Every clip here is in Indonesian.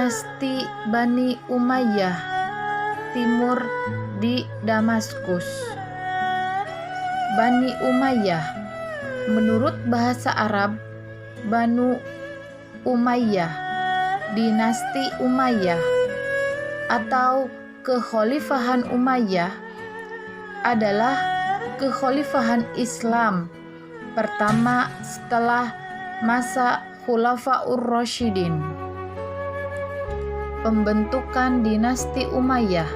dinasti Bani Umayyah timur di Damaskus. Bani Umayyah menurut bahasa Arab Banu Umayyah, dinasti Umayyah atau kekhalifahan Umayyah adalah kekhalifahan Islam pertama setelah masa Khulafaur Rasyidin. Pembentukan dinasti Umayyah.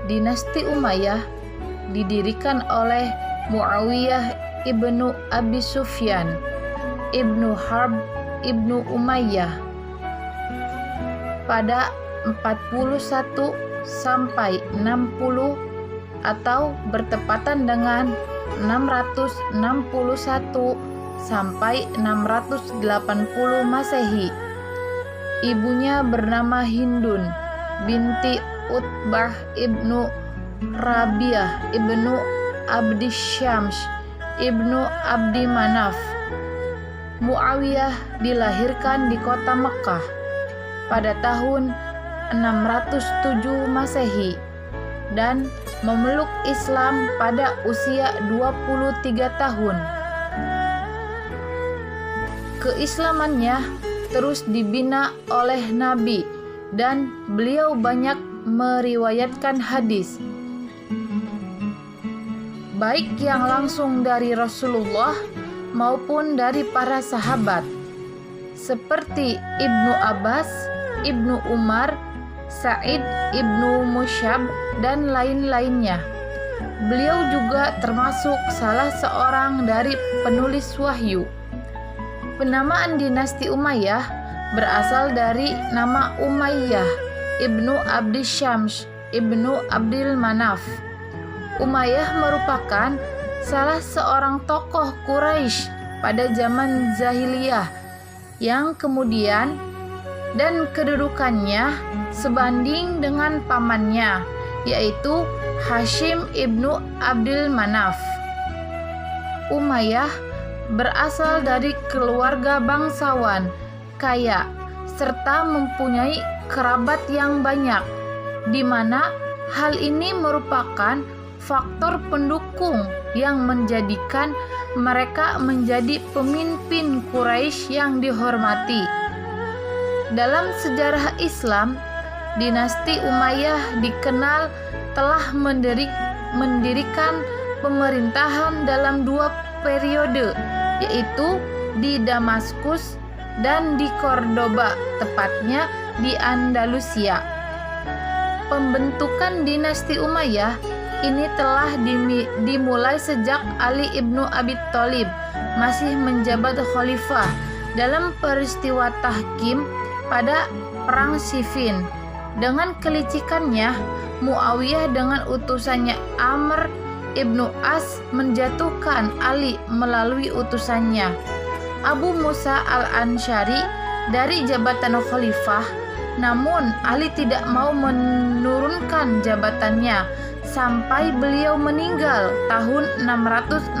Dinasti Umayyah didirikan oleh Muawiyah ibnu Abi Sufyan, ibnu Harb ibnu Umayyah pada 41 sampai 60 atau bertepatan dengan 661 sampai 680 Masehi. Ibunya bernama Hindun binti Utbah ibnu Rabiah ibnu Abdi Syams ibnu Abdi Manaf. Muawiyah dilahirkan di kota Mekkah pada tahun 607 Masehi dan memeluk Islam pada usia 23 tahun. Keislamannya terus dibina oleh Nabi dan beliau banyak meriwayatkan hadis, baik yang langsung dari Rasulullah maupun dari para sahabat, seperti Ibnu Abbas, Ibnu Umar, Sa'id ibnu Musyab, dan lain-lainnya. Beliau juga termasuk salah seorang dari penulis wahyu. Penamaan dinasti Umayyah berasal dari nama Umayyah ibnu Abdi Syams ibnu Abdil Manaf. Umayyah merupakan salah seorang tokoh Quraisy pada zaman Jahiliyah yang kemudian dan kedudukannya sebanding dengan pamannya, yaitu Hashim ibnu Abdil Manaf. Umayyah berasal dari keluarga bangsawan, kaya, serta mempunyai kerabat yang banyak, di mana hal ini merupakan faktor pendukung yang menjadikan mereka menjadi pemimpin Quraisy yang dihormati. Dalam sejarah Islam, dinasti Umayyah dikenal telah mendirikan pemerintahan dalam dua periode, yaitu di Damaskus dan di Cordoba, tepatnya di Andalusia. Pembentukan dinasti Umayyah ini telah dimulai sejak Ali ibnu Abi Thalib masih menjabat khalifah dalam peristiwa tahkim pada Perang Siffin. Dengan kelicikannya, Muawiyah dengan utusannya Amr ibnu As menjatuhkan Ali melalui utusannya Abu Musa al-Ansyari dari jabatan khalifah, namun Ali tidak mau menurunkan jabatannya sampai beliau meninggal tahun 661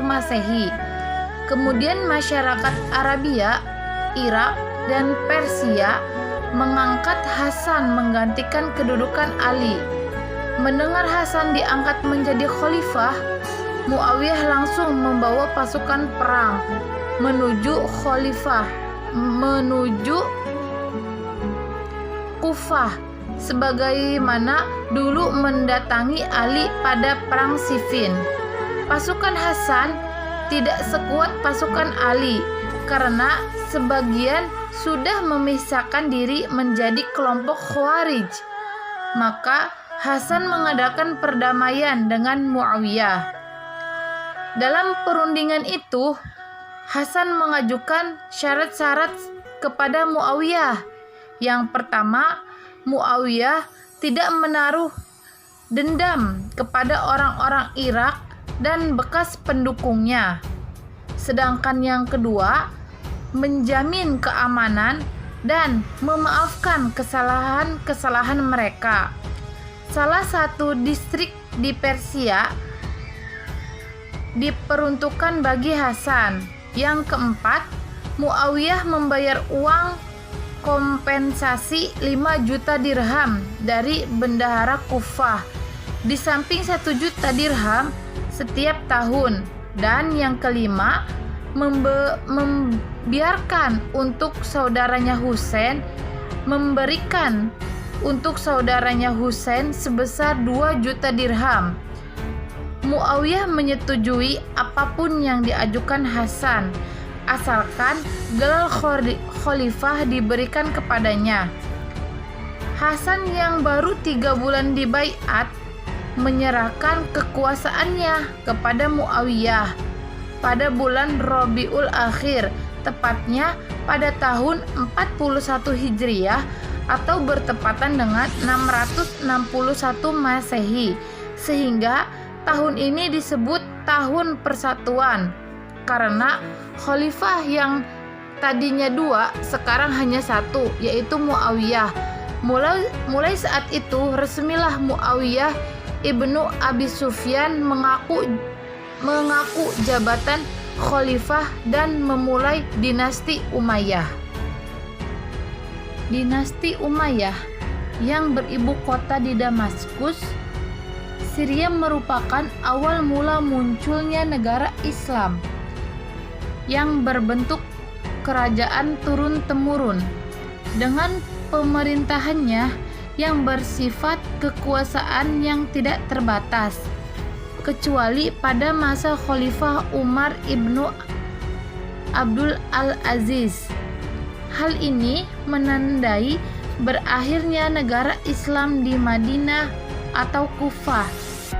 Masehi. Kemudian masyarakat Arabia, Irak, dan Persia mengangkat Hasan menggantikan kedudukan Ali. Mendengar Hasan diangkat menjadi khalifah, Muawiyah langsung membawa pasukan perang menuju Kufah, sebagaimana dulu mendatangi Ali pada Perang Siffin. Pasukan Hasan tidak sekuat pasukan Ali karena sebagian sudah memisahkan diri menjadi kelompok Khawarij. Maka Hasan mengadakan perdamaian dengan Muawiyah. Dalam perundingan itu, Hasan mengajukan syarat-syarat kepada Muawiyah. Yang pertama, Muawiyah tidak menaruh dendam kepada orang-orang Irak dan bekas pendukungnya. Sedangkan yang kedua, menjamin keamanan dan memaafkan kesalahan-kesalahan mereka. Salah satu distrik di Persia diperuntukkan bagi Hasan. Yang keempat, Muawiyah membayar uang kompensasi 5 juta dirham dari bendahara Kufah, di samping 1 juta dirham setiap tahun. Dan yang kelima, membiarkan untuk saudaranya Husain, memberikan untuk saudaranya Husain sebesar 2 juta dirham. Muawiyah menyetujui apapun yang diajukan Hasan, asalkan gelar khalifah diberikan kepadanya. Hasan yang baru 3 bulan dibaiat menyerahkan kekuasaannya kepada Muawiyah pada bulan Rabiul Akhir, tepatnya pada tahun 41 Hijriah atau bertepatan dengan 661 Masehi, sehingga tahun ini disebut tahun persatuan karena khalifah yang tadinya 2 sekarang hanya 1, yaitu Muawiyah. Mulai saat itu resmilah Muawiyah ibnu Abi Sufyan mengaku jabatan khalifah dan memulai dinasti Umayyah. Dinasti Umayyah yang beribu kota di Damaskus, Syria merupakan awal mula munculnya negara Islam yang berbentuk kerajaan turun-temurun dengan pemerintahannya yang bersifat kekuasaan yang tidak terbatas, kecuali pada masa Khalifah Umar ibnu Abdul Al-Aziz. Hal ini menandai berakhirnya negara Islam di Madinah atau Kufah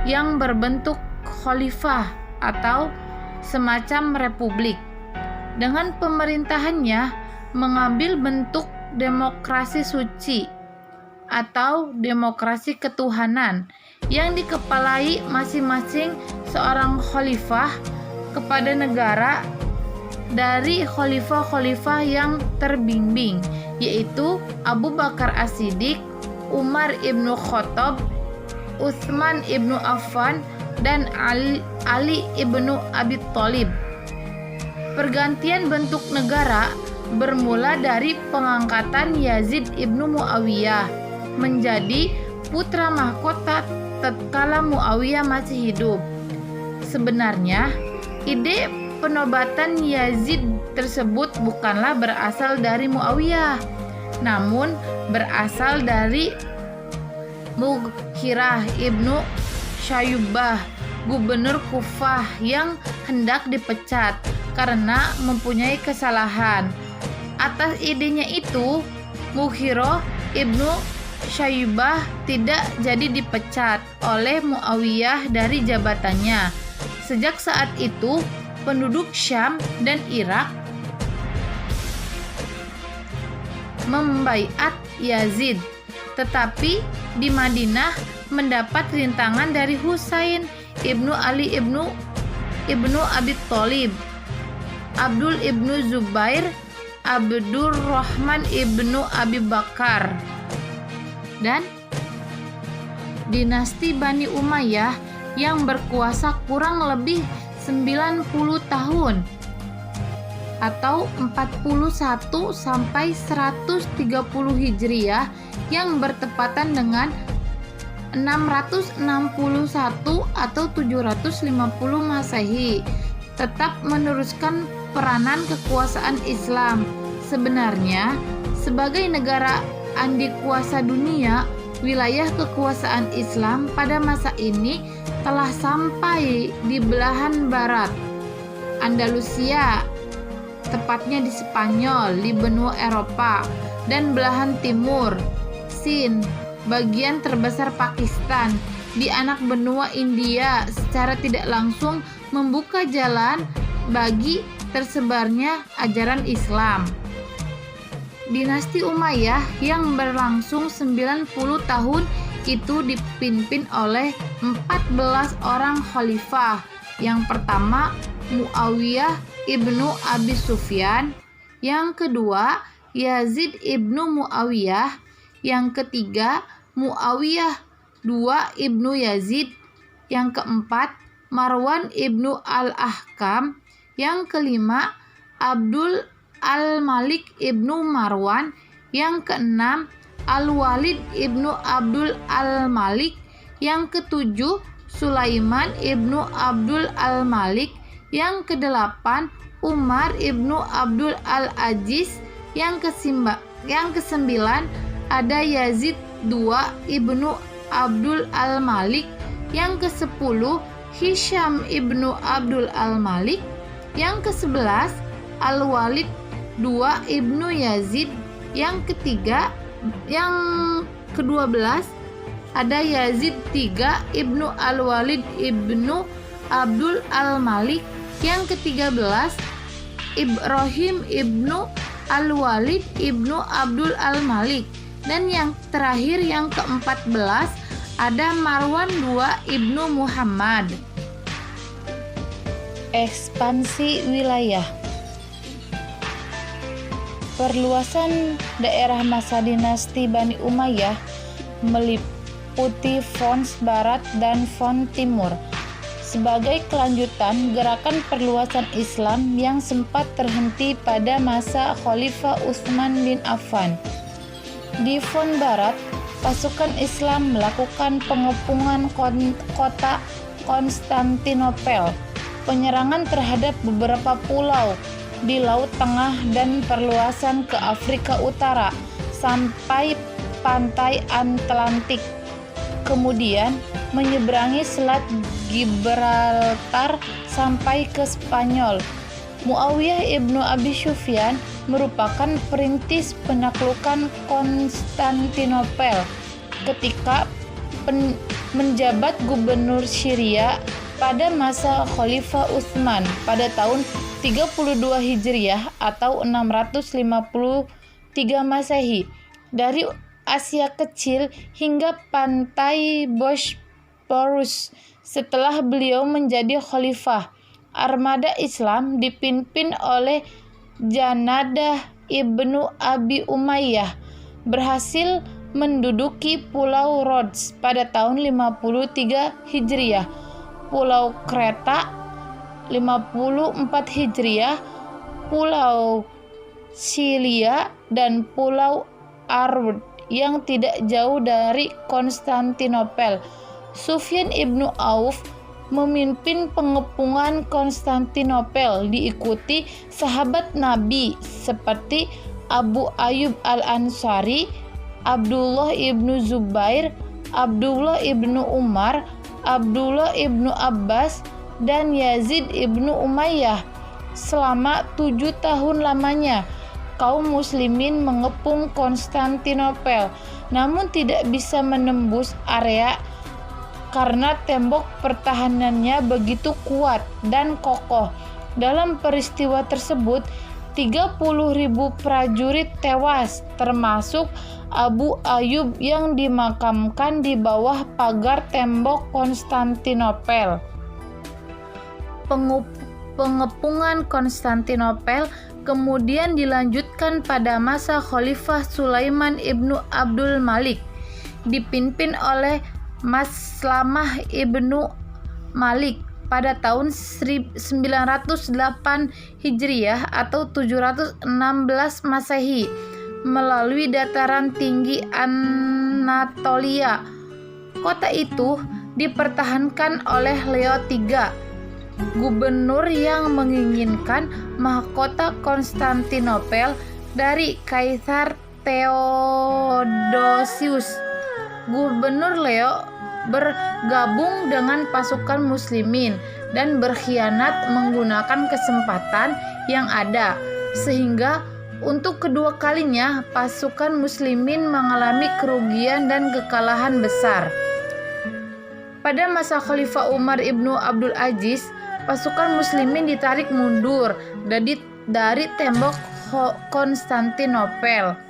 yang berbentuk khalifah atau semacam republik, dengan pemerintahannya mengambil bentuk demokrasi suci atau demokrasi ketuhanan yang dikepalai masing-masing seorang khalifah kepada negara dari khalifah-khalifah yang terbimbing, yaitu Abu Bakar As-Siddiq, Umar ibnu Khattab, Utsman ibnu Affan, dan Ali ibnu Abi Thalib. Pergantian bentuk negara bermula dari pengangkatan Yazid ibnu Muawiyah menjadi putra mahkota tatkala Muawiyah masih hidup. Sebenarnya, ide penobatan Yazid tersebut bukanlah berasal dari Muawiyah, namun berasal dari Mughirah ibnu Syu'bah, gubernur Kufah yang hendak dipecat karena mempunyai kesalahan. Atas idenya itu, Mughirah ibnu Syu'bah tidak jadi dipecat oleh Muawiyah dari jabatannya. Sejak saat itu, penduduk Syam dan Irak membaiat Yazid, tetapi di Madinah mendapat rintangan dari Husain ibnu Ali ibnu Abi Thalib, Abdul ibnu Zubair, Abdurrahman ibnu Abi Bakar, dan dinasti Bani Umayyah yang berkuasa kurang lebih 90 tahun atau 41 sampai 130 Hijriah yang bertepatan dengan 661 atau 750 Masehi, tetap meneruskan peranan kekuasaan Islam. Sebenarnya, sebagai negara adikuasa dunia, wilayah kekuasaan Islam pada masa ini telah sampai di belahan barat Andalusia, tepatnya di Spanyol, di benua Eropa, dan belahan timur Sind, bagian terbesar Pakistan, di anak benua India, secara tidak langsung membuka jalan bagi tersebarnya ajaran Islam. Dinasti Umayyah yang berlangsung 90 tahun itu dipimpin oleh 14 orang khalifah. Yang pertama, Muawiyah ibnu Abi Sufyan. Yang kedua, Yazid ibnu Muawiyah. Yang ketiga, Muawiyah II ibnu Yazid. Yang keempat, Marwan ibnu Al-Ahkam. Yang kelima, Abdul Al-Malik ibnu Marwan. Yang keenam, Al-Walid ibnu Abdul al-Malik. Yang ketujuh, Sulaiman ibnu Abdul al-Malik. Yang kedelapan, Umar ibnu Abdul al-Aziz. Yang kesembilan, ada Yazid II ibnu Abdul al-Malik. Yang kesepuluh, Hisham ibnu Abdul al-Malik. Yang kesebelas, Al-Walid II ibnu Yazid. Yang kedua-belas, ada Yazid III ibnu Al-Walid ibnu Abdul al-Malik. Yang ke-13, Ibrahim ibnu Al-Walid ibnu Abdul al-Malik. Dan yang terakhir, yang ke-14, ada Marwan II ibnu Muhammad. Ekspansi wilayah. Perluasan daerah masa dinasti Bani Umayyah meliputi Fons Barat dan Fons Timur. Sebagai kelanjutan gerakan perluasan Islam yang sempat terhenti pada masa Khalifah Utsman bin Affan. Di Fons Barat, pasukan Islam melakukan pengepungan kota Konstantinopel, penyerangan terhadap beberapa pulau di Laut Tengah dan perluasan ke Afrika Utara sampai pantai Atlantik. Kemudian menyeberangi Selat Gibraltar sampai ke Spanyol. Muawiyah ibnu Abi Sufyan merupakan perintis penaklukan Konstantinopel ketika menjabat gubernur Syria pada masa Khalifah Utsman pada tahun 32 Hijriah atau 653 Masehi. Dari Asia Kecil hingga pantai Bosporus. Setelah beliau menjadi khalifah, armada Islam dipimpin oleh Janadah ibnu Abi Umayyah berhasil menduduki Pulau Rhodes pada tahun 53 Hijriah, Pulau Kreta 54 Hijriah, Pulau Silia, dan Pulau Arwud yang tidak jauh dari Konstantinopel. Sufyan ibnu Auf memimpin pengepungan Konstantinopel, diikuti sahabat Nabi seperti Abu Ayyub al-Ansari, Abdullah ibnu Zubair, Abdullah ibnu Umar, Abdullah ibnu Abbas, dan Yazid ibnu Umayyah. Selama 7 tahun lamanya kaum muslimin mengepung Konstantinopel, namun tidak bisa menembus area karena tembok pertahanannya begitu kuat dan kokoh. Dalam peristiwa tersebut 30.000 prajurit tewas, termasuk Abu Ayyub yang dimakamkan di bawah pagar tembok Konstantinopel. Pengepungan Konstantinopel kemudian dilanjutkan pada masa Khalifah Sulaiman ibnu Abdul Malik, dipimpin oleh Maslamah ibnu Malik pada tahun 908 Hijriah atau 716 Masehi melalui dataran tinggi Anatolia. Kota itu dipertahankan oleh Leo III, gubernur yang menginginkan mahkota Konstantinopel dari Kaisar Theodosius. Gubernur Leo bergabung dengan pasukan muslimin dan berkhianat menggunakan kesempatan yang ada, sehingga untuk kedua kalinya pasukan muslimin mengalami kerugian dan kekalahan besar. Pada masa Khalifah Umar ibnu Abdul Aziz, pasukan muslimin ditarik mundur dari tembok Konstantinopel.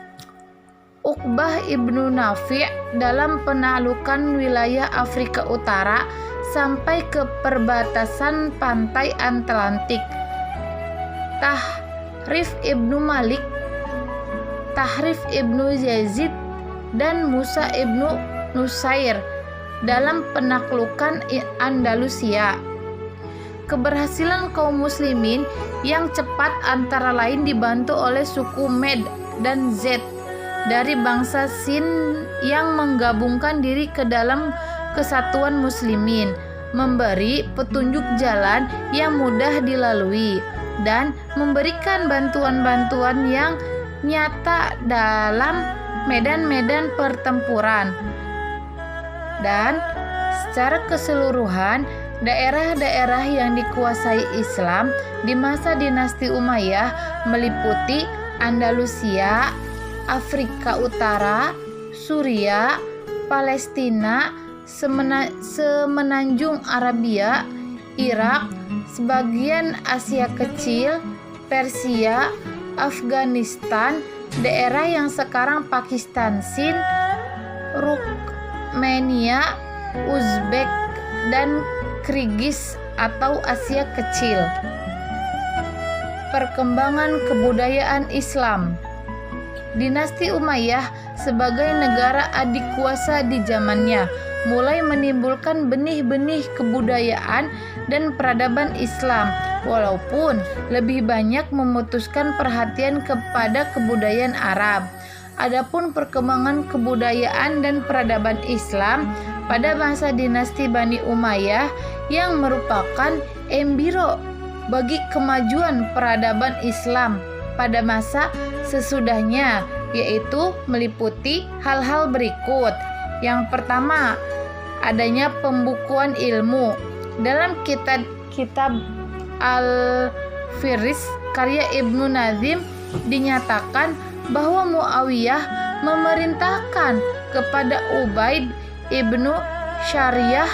Uqbah ibnu Nafi' dalam penaklukan wilayah Afrika Utara sampai ke perbatasan pantai Atlantik. Tahrif ibnu Malik, Tahrif ibnu Yazid, dan Musa ibnu Nusair dalam penaklukan Andalusia. Keberhasilan kaum muslimin yang cepat antara lain dibantu oleh suku Med dan Z dari bangsa Sin yang menggabungkan diri ke dalam kesatuan muslimin, memberi petunjuk jalan yang mudah dilalui, dan memberikan bantuan-bantuan yang nyata dalam medan-medan pertempuran. Dan secara keseluruhan, daerah-daerah yang dikuasai Islam di masa dinasti Umayyah meliputi Andalusia, Afrika Utara, Suria, Palestina, semenanjung Arabia, Irak, sebagian Asia Kecil, Persia, Afghanistan, daerah yang sekarang Pakistan, Sind, Rukmenia, Uzbek, dan Kirgiz atau Asia Kecil. Perkembangan kebudayaan Islam. Dinasti Umayyah sebagai negara adik kuasa di zamannya mulai menimbulkan benih-benih kebudayaan dan peradaban Islam, walaupun lebih banyak memutuskan perhatian kepada kebudayaan Arab. Adapun perkembangan kebudayaan dan peradaban Islam pada masa dinasti Bani Umayyah yang merupakan embrio bagi kemajuan peradaban Islam pada masa sesudahnya, yaitu meliputi hal-hal berikut. Yang pertama, adanya pembukuan ilmu. Dalam kitab Al-Firis karya Ibnu Nazim dinyatakan bahwa Muawiyah memerintahkan kepada Ubaid ibnu Syariah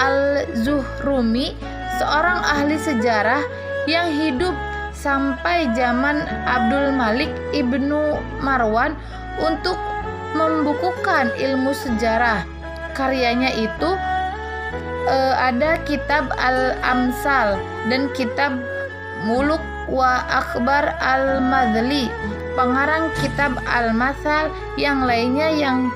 Al-Zuhrumi, seorang ahli sejarah yang hidup sampai zaman Abdul Malik ibnu Marwan, untuk membukukan ilmu sejarah. Karyanya itu ada kitab Al-Amsal dan kitab Muluk wa Akhbar Al-Madli. Pengarang kitab Al-Masal yang lainnya yang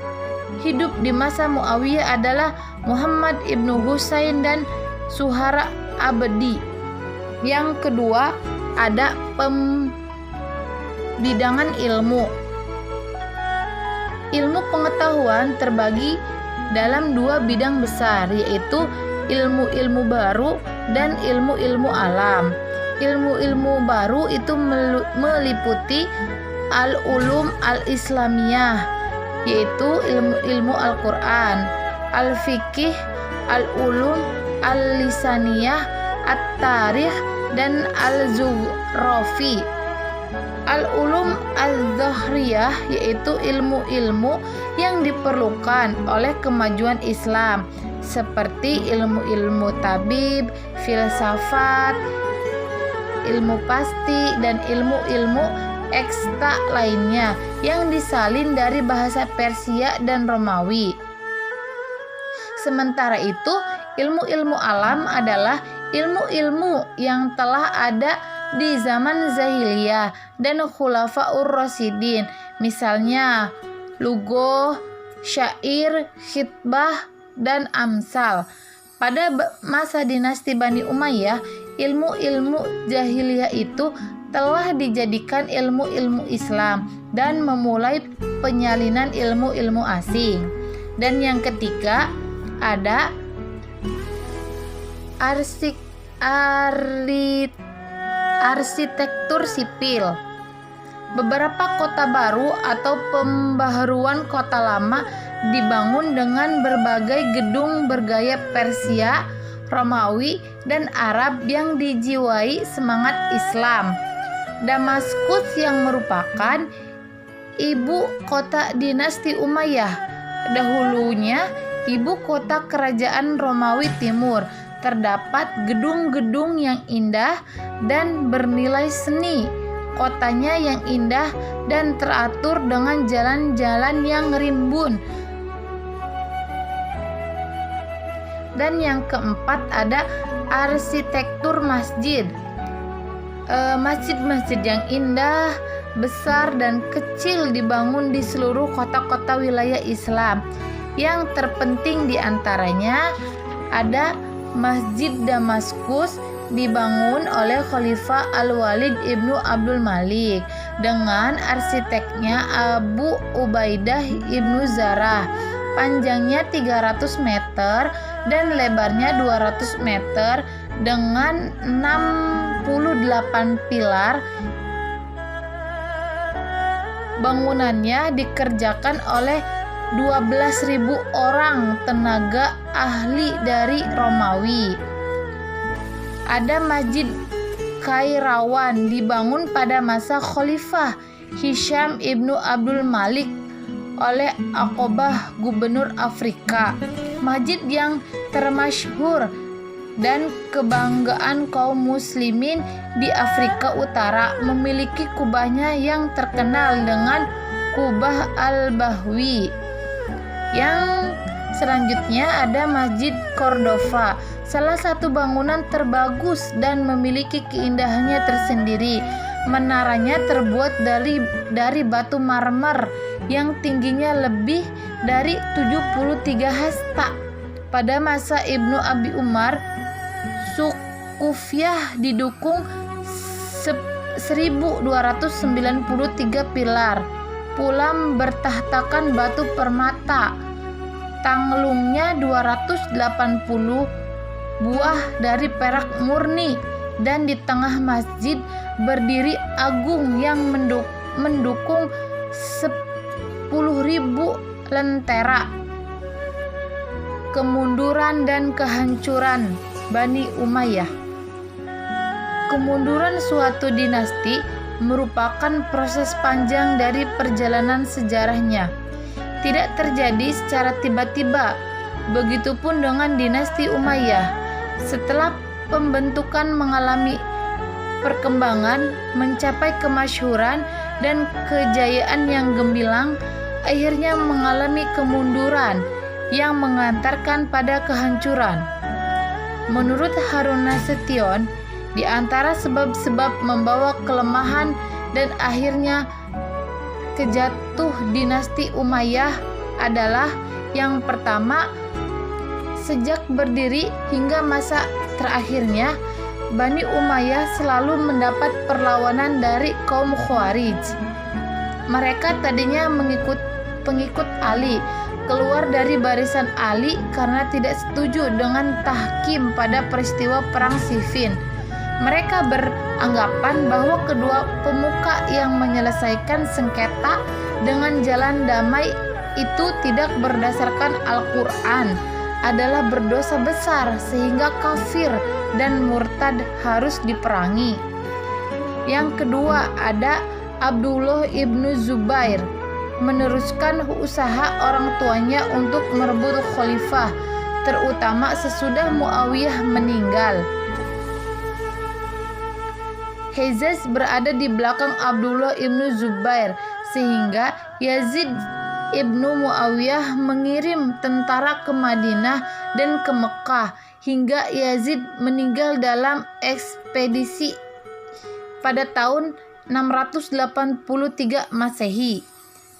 hidup di masa Muawiyah adalah Muhammad ibnu Husain dan Suhara Abdi. Yang kedua, ada pembidangan ilmu. Ilmu pengetahuan terbagi dalam dua bidang besar, yaitu ilmu-ilmu baru dan ilmu-ilmu alam. Ilmu-ilmu baru itu meliputi al-ulum al-islamiyah, yaitu ilmu-ilmu Al-Quran, al-fiqih, al-ulum al-lisaniyah, at-tarikh, dan al-zughrafi. Al-ulum al-zahriyah yaitu ilmu-ilmu yang diperlukan oleh kemajuan Islam, seperti ilmu-ilmu tabib, filsafat, ilmu pasti, dan ilmu-ilmu ekstra lainnya yang disalin dari bahasa Persia dan Romawi. Sementara itu, ilmu-ilmu alam adalah ilmu-ilmu yang telah ada di zaman Zahiliyah dan Khulafaur Rasyidin, misalnya lugo, syair, khitbah, dan amsal. Pada masa dinasti Bani Umayyah, ilmu-ilmu jahiliyah itu telah dijadikan ilmu-ilmu Islam dan memulai penyalinan ilmu-ilmu asing. Dan yang ketiga, ada arsitektur sipil. Beberapa kota baru atau pembaharuan kota lama dibangun dengan berbagai gedung bergaya Persia, Romawi, dan Arab yang dijiwai semangat Islam. Damaskus yang merupakan ibu kota dinasti Umayyah, dahulunya ibu kota kerajaan Romawi Timur, terdapat gedung-gedung yang indah dan bernilai seni. Kotanya yang indah dan teratur dengan jalan-jalan yang rimbun. Dan yang keempat, ada arsitektur masjid. Masjid-masjid yang indah, besar, dan kecil dibangun di seluruh kota-kota wilayah Islam. Yang terpenting di antaranya ada Masjid Damaskus dibangun oleh Khalifah Al-Walid ibnu Abdul Malik dengan arsiteknya Abu Ubaidah ibnu Zarah. Panjangnya 300 meter dan lebarnya 200 meter dengan 68 pilar. Bangunannya dikerjakan oleh 12.000 orang tenaga ahli dari Romawi. Ada Masjid Kairawan dibangun pada masa Khalifah Hisham ibnu Abdul Malik oleh Aqabah, gubernur Afrika. Masjid yang termasyhur dan kebanggaan kaum muslimin di Afrika Utara, memiliki kubahnya yang terkenal dengan Kubah Al-Bahwi. Yang selanjutnya ada Masjid Cordova, salah satu bangunan terbagus dan memiliki keindahannya tersendiri. Menaranya terbuat dari batu marmer yang tingginya lebih dari 73 hasta. Pada masa Ibnu Abi Umar, Sukufiyah didukung 1293 pilar, pula bertahtakan batu permata. Tanglungnya 280 buah dari perak murni, dan di tengah masjid berdiri agung yang mendukung 10.000 lentera. Kemunduran dan kehancuran Bani Umayyah. Kemunduran suatu dinasti merupakan proses panjang dari perjalanan sejarahnya. Tidak terjadi secara tiba-tiba. Begitupun dengan dinasti Umayyah. Setelah pembentukan mengalami perkembangan, mencapai kemasyhuran dan kejayaan yang gemilang, akhirnya mengalami kemunduran yang mengantarkan pada kehancuran. Menurut Harun Nasution, di antara sebab-sebab membawa kelemahan dan akhirnya kejatuh dinasti Umayyah adalah yang pertama, sejak berdiri hingga masa terakhirnya, Bani Umayyah selalu mendapat perlawanan dari kaum Khawarij. Mereka tadinya pengikut Ali, keluar dari barisan Ali karena tidak setuju dengan tahkim pada peristiwa Perang Siffin. Mereka beranggapan bahwa kedua pemuka yang menyelesaikan sengketa dengan jalan damai itu tidak berdasarkan Al-Quran, adalah berdosa besar sehingga kafir dan murtad harus diperangi. Yang kedua ada Abdullah ibnu Zubair, meneruskan usaha orang tuanya untuk merebut khalifah, terutama sesudah Muawiyah meninggal. Hejaz berada di belakang Abdullah ibnu Zubair, sehingga Yazid ibnu Muawiyah mengirim tentara ke Madinah dan ke Mekah, hingga Yazid meninggal dalam ekspedisi pada tahun 683 Masehi.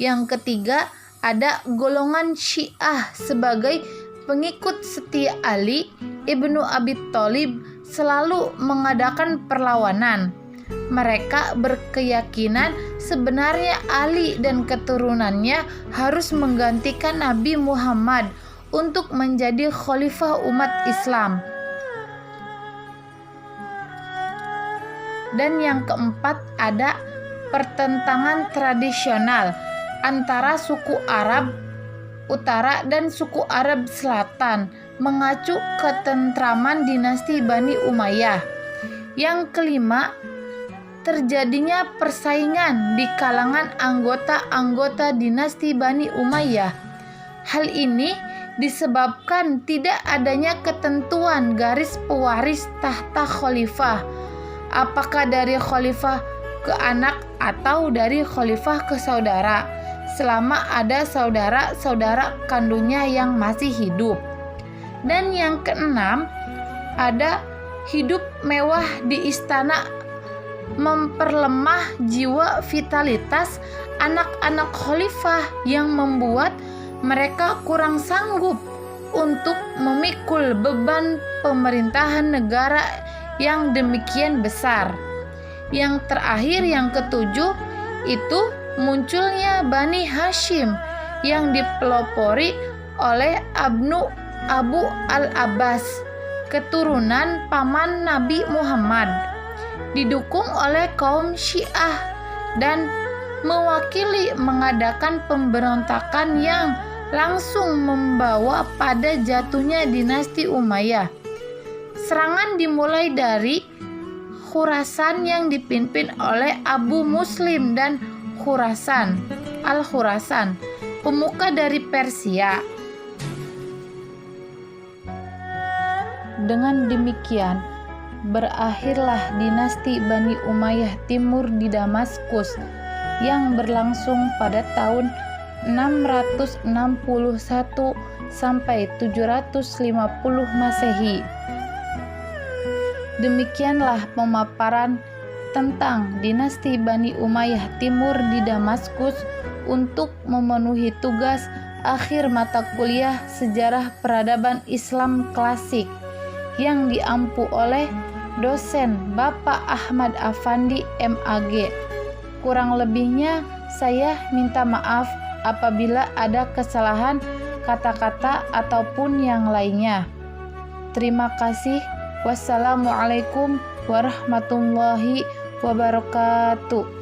Yang ketiga ada golongan Syiah sebagai pengikut setia Ali ibnu Abi Thalib, selalu mengadakan perlawanan. Mereka berkeyakinan sebenarnya Ali dan keturunannya harus menggantikan Nabi Muhammad untuk menjadi khalifah umat Islam. Dan yang keempat ada pertentangan tradisional antara suku Arab Utara dan suku Arab Selatan, mengacu ketentraman dinasti Bani Umayyah. Yang kelima, terjadinya persaingan di kalangan anggota-anggota dinasti Bani Umayyah. Hal ini disebabkan tidak adanya ketentuan garis pewaris tahta khalifah, apakah dari khalifah ke anak atau dari khalifah ke saudara, selama ada saudara-saudara kandungnya yang masih hidup. Dan yang keenam, ada hidup mewah di istana memperlemah jiwa vitalitas anak-anak khalifah yang membuat mereka kurang sanggup untuk memikul beban pemerintahan negara yang demikian besar. Yang terakhir, yang ketujuh, itu munculnya Bani Hashim yang dipelopori oleh Abu al-Abbas, keturunan paman Nabi Muhammad, didukung oleh kaum Syiah dan mewakili mengadakan pemberontakan yang langsung membawa pada jatuhnya dinasti Umayyah. Serangan dimulai dari Khurasan yang dipimpin oleh Abu Muslim dan Al-Khurasan, pemuka dari Persia. Dengan demikian, berakhirlah dinasti Bani Umayyah Timur di Damaskus yang berlangsung pada tahun 661 sampai 750 Masehi. Demikianlah pemaparan tentang dinasti Bani Umayyah Timur di Damaskus untuk memenuhi tugas akhir mata kuliah Sejarah Peradaban Islam Klasik yang diampu oleh dosen Bapak Ahmad Afandi MAG. Kurang lebihnya saya minta maaf apabila ada kesalahan kata-kata ataupun yang lainnya. Terima kasih. Wassalamualaikum warahmatullahi wabarakatuh.